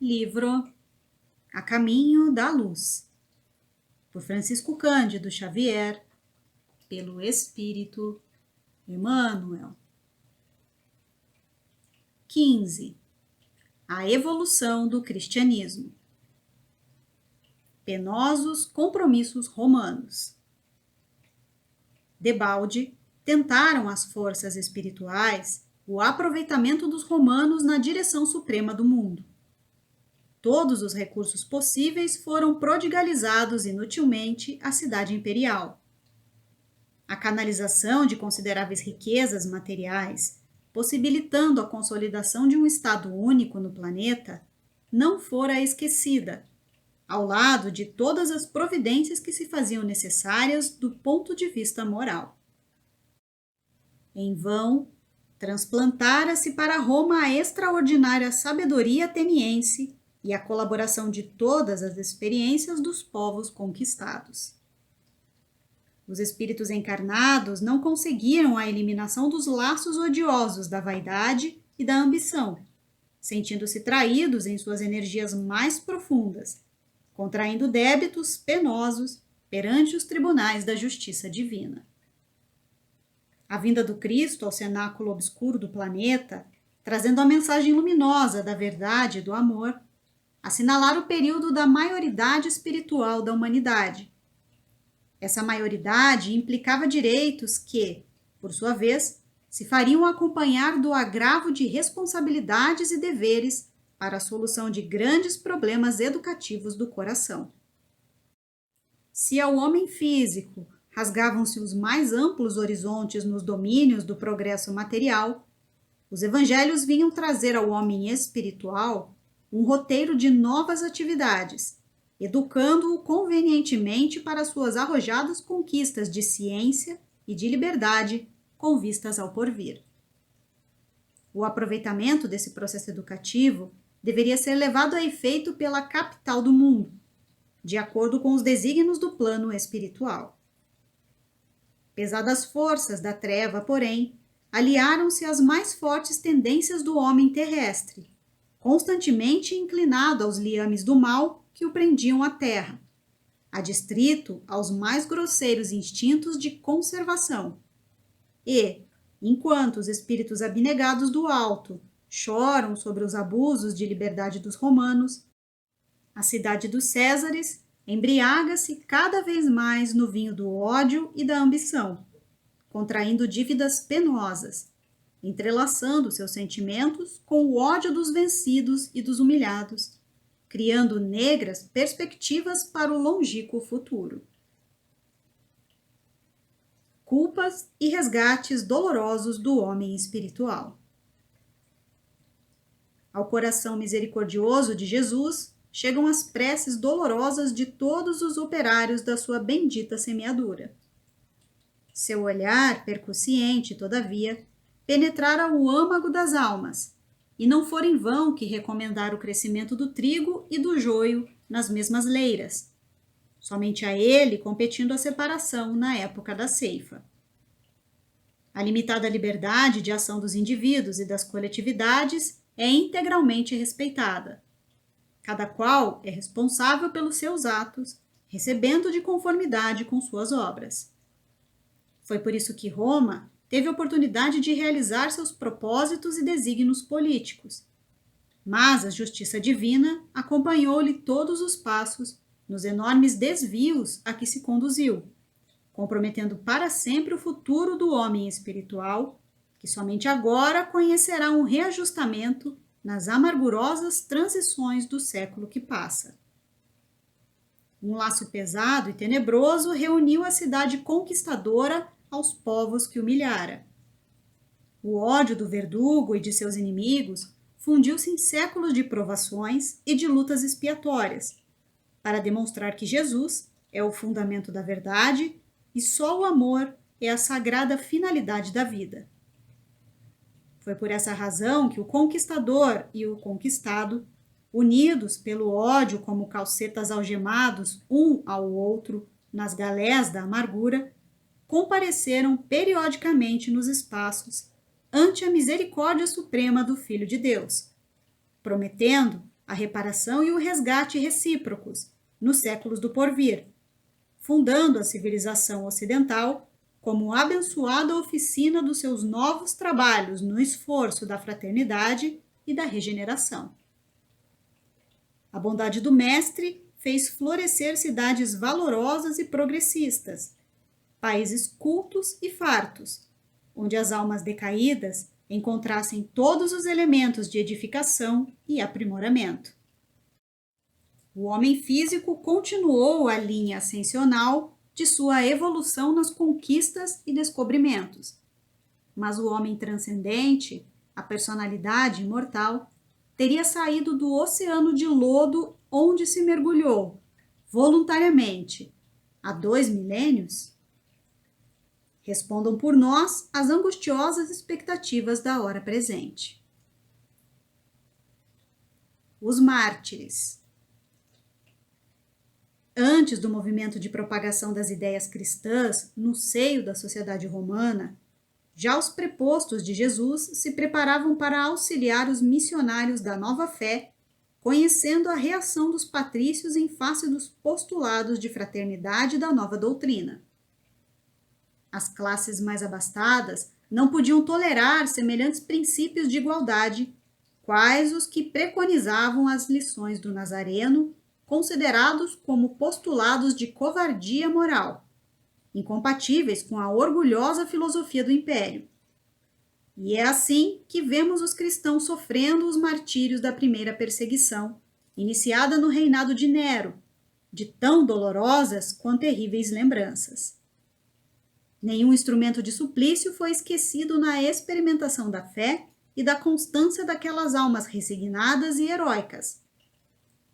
livro A Caminho da Luz, por Francisco Cândido Xavier, pelo Espírito Emmanuel. 15. A evolução do cristianismo. Penosos compromissos romanos. Debalde, tentaram as forças espirituais o aproveitamento dos romanos na direção suprema do mundo. Todos os recursos possíveis foram prodigalizados inutilmente à cidade imperial. A canalização de consideráveis riquezas materiais, possibilitando a consolidação de um Estado único no planeta, não fora esquecida, ao lado de todas as providências que se faziam necessárias do ponto de vista moral. Em vão, transplantara-se para Roma a extraordinária sabedoria ateniense e a colaboração de todas as experiências dos povos conquistados. Os espíritos encarnados não conseguiram a eliminação dos laços odiosos da vaidade e da ambição, sentindo-se traídos em suas energias mais profundas, contraindo débitos penosos perante os tribunais da justiça divina. A vinda do Cristo ao cenáculo obscuro do planeta, trazendo a mensagem luminosa da verdade e do amor, assinalara o período da maioridade espiritual da humanidade. Essa maioridade implicava direitos que, por sua vez, se fariam acompanhar do agravo de responsabilidades e deveres para a solução de grandes problemas educativos do coração. Se ao homem físico rasgavam-se os mais amplos horizontes nos domínios do progresso material, os evangelhos vinham trazer ao homem espiritual um roteiro de novas atividades, educando-o convenientemente para suas arrojadas conquistas de ciência e de liberdade com vistas ao porvir. O aproveitamento desse processo educativo deveria ser levado a efeito pela capital do mundo, de acordo com os desígnios do plano espiritual. Pesadas forças da treva, porém, aliaram-se às mais fortes tendências do homem terrestre, constantemente inclinado aos liames do mal que o prendiam à terra, adstrito aos mais grosseiros instintos de conservação. E, enquanto os espíritos abnegados do alto choram sobre os abusos de liberdade dos romanos, a cidade dos Césares embriaga-se cada vez mais no vinho do ódio e da ambição, contraindo dívidas penosas, entrelaçando seus sentimentos com o ódio dos vencidos e dos humilhados, criando negras perspectivas para o longínquo futuro. Culpas e resgates dolorosos do homem espiritual. Ao coração misericordioso de Jesus chegam as preces dolorosas de todos os operários da sua bendita semeadura. Seu olhar percussiente, todavia, penetrara o âmago das almas, e não fora em vão que recomendara o crescimento do trigo e do joio nas mesmas leiras, somente a ele competindo a separação na época da ceifa. A limitada liberdade de ação dos indivíduos e das coletividades é integralmente respeitada. Cada qual é responsável pelos seus atos, recebendo de conformidade com suas obras. Foi por isso que Roma teve oportunidade de realizar seus propósitos e desígnios políticos. Mas a justiça divina acompanhou-lhe todos os passos nos enormes desvios a que se conduziu, comprometendo para sempre o futuro do homem espiritual, que somente agora conhecerá um reajustamento nas amargurosas transições do século que passa. Um laço pesado e tenebroso reuniu a cidade conquistadora aos povos que humilhara. O ódio do verdugo e de seus inimigos fundiu-se em séculos de provações e de lutas expiatórias, para demonstrar que Jesus é o fundamento da verdade e só o amor é a sagrada finalidade da vida. Foi por essa razão que o conquistador e o conquistado, unidos pelo ódio como calcetas algemados um ao outro nas galés da amargura, compareceram periodicamente nos espaços ante a misericórdia suprema do Filho de Deus, prometendo a reparação e o resgate recíprocos nos séculos do porvir, fundando a civilização ocidental como abençoada oficina dos seus novos trabalhos no esforço da fraternidade e da regeneração. A bondade do Mestre fez florescer cidades valorosas e progressistas, países cultos e fartos, onde as almas decaídas encontrassem todos os elementos de edificação e aprimoramento. O homem físico continuou a linha ascensional de sua evolução nas conquistas e descobrimentos, mas o homem transcendente, a personalidade imortal, teria saído do oceano de lodo onde se mergulhou, voluntariamente, há 2 milênios? Respondam por nós as angustiosas expectativas da hora presente. Os mártires. Antes do movimento de propagação das ideias cristãs no seio da sociedade romana, já os prepostos de Jesus se preparavam para auxiliar os missionários da nova fé, conhecendo a reação dos patrícios em face dos postulados de fraternidade da nova doutrina. As classes mais abastadas não podiam tolerar semelhantes princípios de igualdade, quais os que preconizavam as lições do Nazareno, considerados como postulados de covardia moral, incompatíveis com a orgulhosa filosofia do império. E é assim que vemos os cristãos sofrendo os martírios da primeira perseguição, iniciada no reinado de Nero, de tão dolorosas quanto terríveis lembranças. Nenhum instrumento de suplício foi esquecido na experimentação da fé e da constância daquelas almas resignadas e heróicas.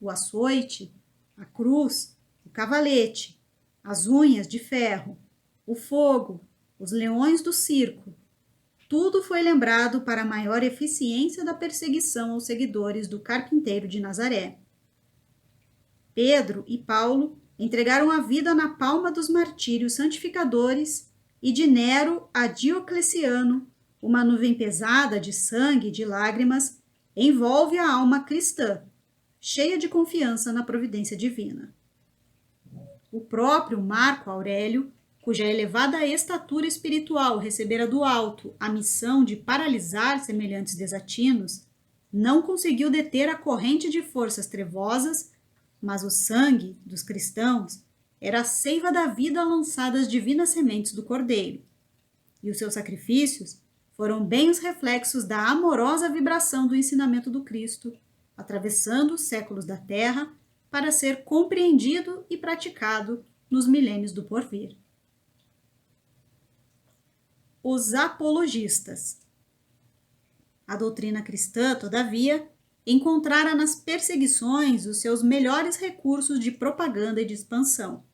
O açoite, a cruz, o cavalete, as unhas de ferro, o fogo, os leões do circo, tudo foi lembrado para a maior eficiência da perseguição aos seguidores do carpinteiro de Nazaré. Pedro e Paulo entregaram a vida na palma dos martírios santificadores e de Nero a Diocleciano, uma nuvem pesada de sangue e de lágrimas envolve a alma cristã, cheia de confiança na providência divina. O próprio Marco Aurélio, cuja elevada estatura espiritual recebera do alto a missão de paralisar semelhantes desatinos, não conseguiu deter a corrente de forças trevosas, mas o sangue dos cristãos era a seiva da vida lançada às divinas sementes do Cordeiro, e os seus sacrifícios foram bem os reflexos da amorosa vibração do ensinamento do Cristo, atravessando os séculos da Terra para ser compreendido e praticado nos milênios do porvir. Os apologistas. A doutrina cristã, todavia, encontrara nas perseguições os seus melhores recursos de propaganda e de expansão.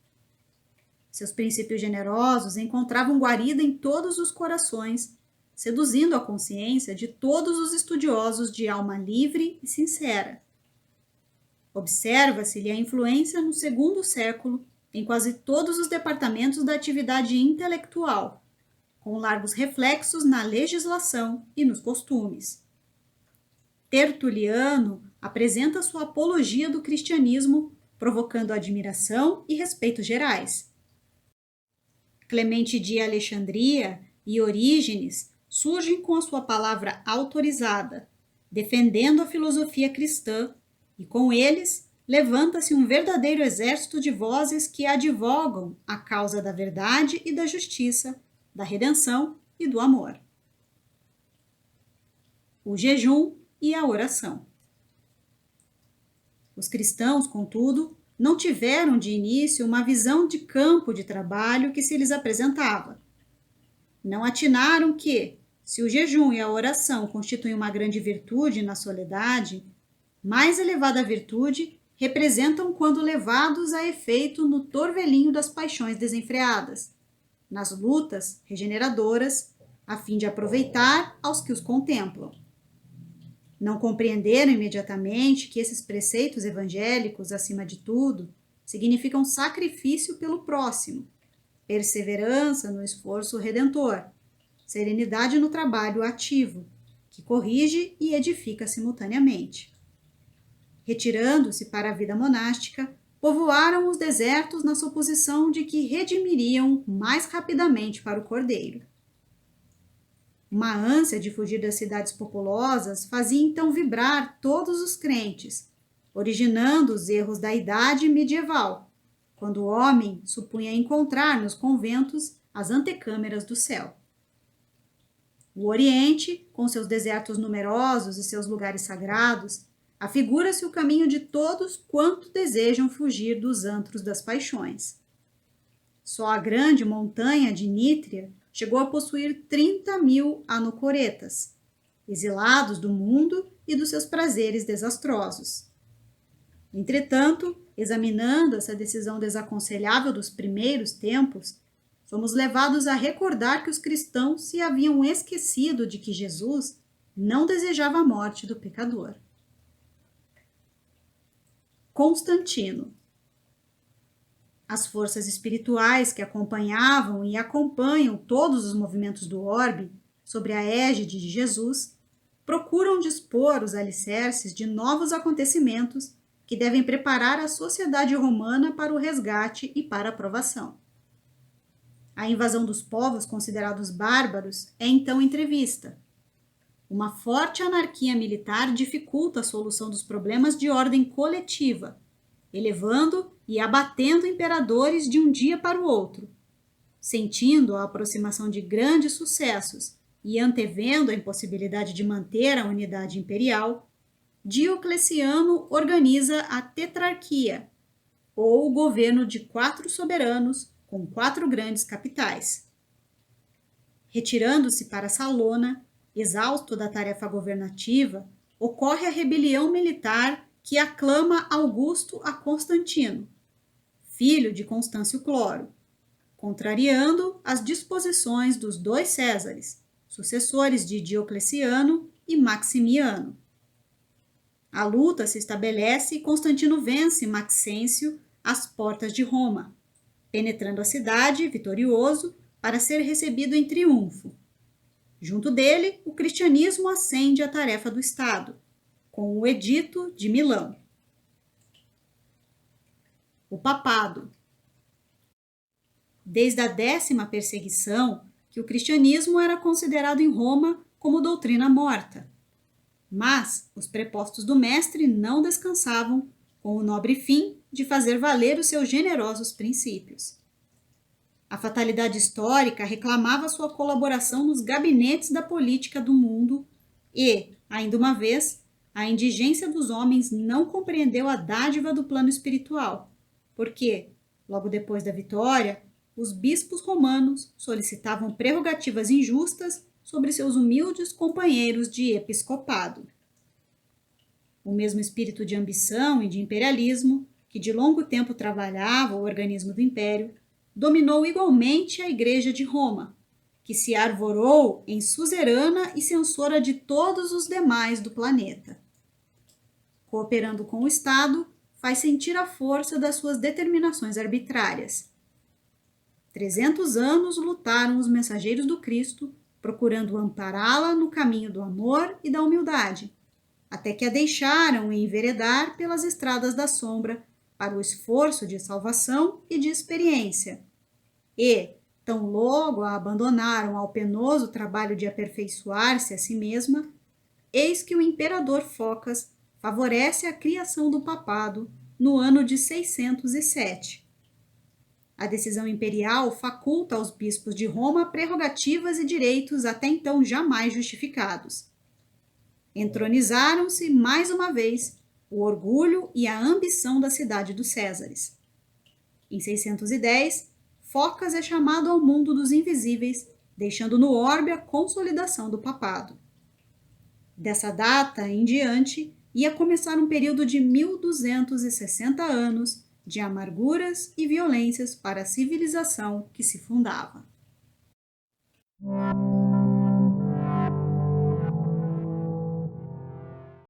Seus princípios generosos encontravam guarida em todos os corações, seduzindo a consciência de todos os estudiosos de alma livre e sincera. Observa-se-lhe a influência no 2º século em quase todos os departamentos da atividade intelectual, com largos reflexos na legislação e nos costumes. Tertuliano apresenta sua apologia do cristianismo, provocando admiração e respeito gerais. Clemente de Alexandria e Orígenes surgem com a sua palavra autorizada, defendendo a filosofia cristã, e com eles levanta-se um verdadeiro exército de vozes que advogam a causa da verdade e da justiça, da redenção e do amor. O jejum e a oração. Os cristãos, contudo, não tiveram de início uma visão de campo de trabalho que se lhes apresentava. Não atinaram que, se o jejum e a oração constituem uma grande virtude na soledade, mais elevada virtude representam quando levados a efeito no torvelinho das paixões desenfreadas, nas lutas regeneradoras, a fim de aproveitar aos que os contemplam. Não compreenderam imediatamente que esses preceitos evangélicos, acima de tudo, significam sacrifício pelo próximo, perseverança no esforço redentor, serenidade no trabalho ativo, que corrige e edifica simultaneamente. Retirando-se para a vida monástica, povoaram os desertos na suposição de que redimiriam mais rapidamente para o Cordeiro. Uma ânsia de fugir das cidades populosas fazia então vibrar todos os crentes, originando os erros da idade medieval, quando o homem supunha encontrar nos conventos as antecâmeras do céu. O Oriente, com seus desertos numerosos e seus lugares sagrados, afigura-se o caminho de todos quanto desejam fugir dos antros das paixões. Só a grande montanha de Nítria chegou a possuir 30.000 anocoretas, exilados do mundo e dos seus prazeres desastrosos. Entretanto, examinando essa decisão desaconselhável dos primeiros tempos, somos levados a recordar que os cristãos se haviam esquecido de que Jesus não desejava a morte do pecador. Constantino. As forças espirituais que acompanhavam e acompanham todos os movimentos do orbe, sobre a égide de Jesus, procuram dispor os alicerces de novos acontecimentos que devem preparar a sociedade romana para o resgate e para a provação. A invasão dos povos considerados bárbaros é então entrevista. Uma forte anarquia militar dificulta a solução dos problemas de ordem coletiva, elevando e abatendo imperadores de um dia para o outro. Sentindo a aproximação de grandes sucessos e antevendo a impossibilidade de manter a unidade imperial, Diocleciano organiza a tetrarquia, ou o governo de 4 soberanos com 4 grandes capitais. Retirando-se para Salona, exausto da tarefa governativa, ocorre a rebelião militar que aclama Augusto a Constantino, filho de Constâncio Cloro, contrariando as disposições dos 2 Césares, sucessores de Diocleciano e Maximiano. A luta se estabelece e Constantino vence Maxêncio às portas de Roma, penetrando a cidade, vitorioso, para ser recebido em triunfo. Junto dele, o cristianismo ascende à tarefa do Estado, com o Edito de Milão. O papado. Desde a 10ª perseguição, que o cristianismo era considerado em Roma como doutrina morta. Mas os prepostos do mestre não descansavam, com o nobre fim de fazer valer os seus generosos princípios. A fatalidade histórica reclamava sua colaboração nos gabinetes da política do mundo e, ainda uma vez, a indigência dos homens não compreendeu a dádiva do plano espiritual, porque, logo depois da vitória, os bispos romanos solicitavam prerrogativas injustas sobre seus humildes companheiros de episcopado. O mesmo espírito de ambição e de imperialismo, que de longo tempo trabalhava o organismo do império, dominou igualmente a Igreja de Roma, que se arvorou em suzerana e censora de todos os demais do planeta. Cooperando com o Estado, faz sentir a força das suas determinações arbitrárias. 300 anos lutaram os mensageiros do Cristo, procurando ampará-la no caminho do amor e da humildade, até que a deixaram enveredar pelas estradas da sombra para o esforço de salvação e de experiência. E, tão logo a abandonaram ao penoso trabalho de aperfeiçoar-se a si mesma, eis que o imperador Focas favorece a criação do papado no ano de 607. A decisão imperial faculta aos bispos de Roma prerrogativas e direitos até então jamais justificados. Entronizaram-se, mais uma vez, o orgulho e a ambição da cidade dos Césares. Em 610, Focas é chamado ao mundo dos invisíveis, deixando no orbe a consolidação do papado. Dessa data em diante, ia começar um período de 1260 anos de amarguras e violências para a civilização que se fundava.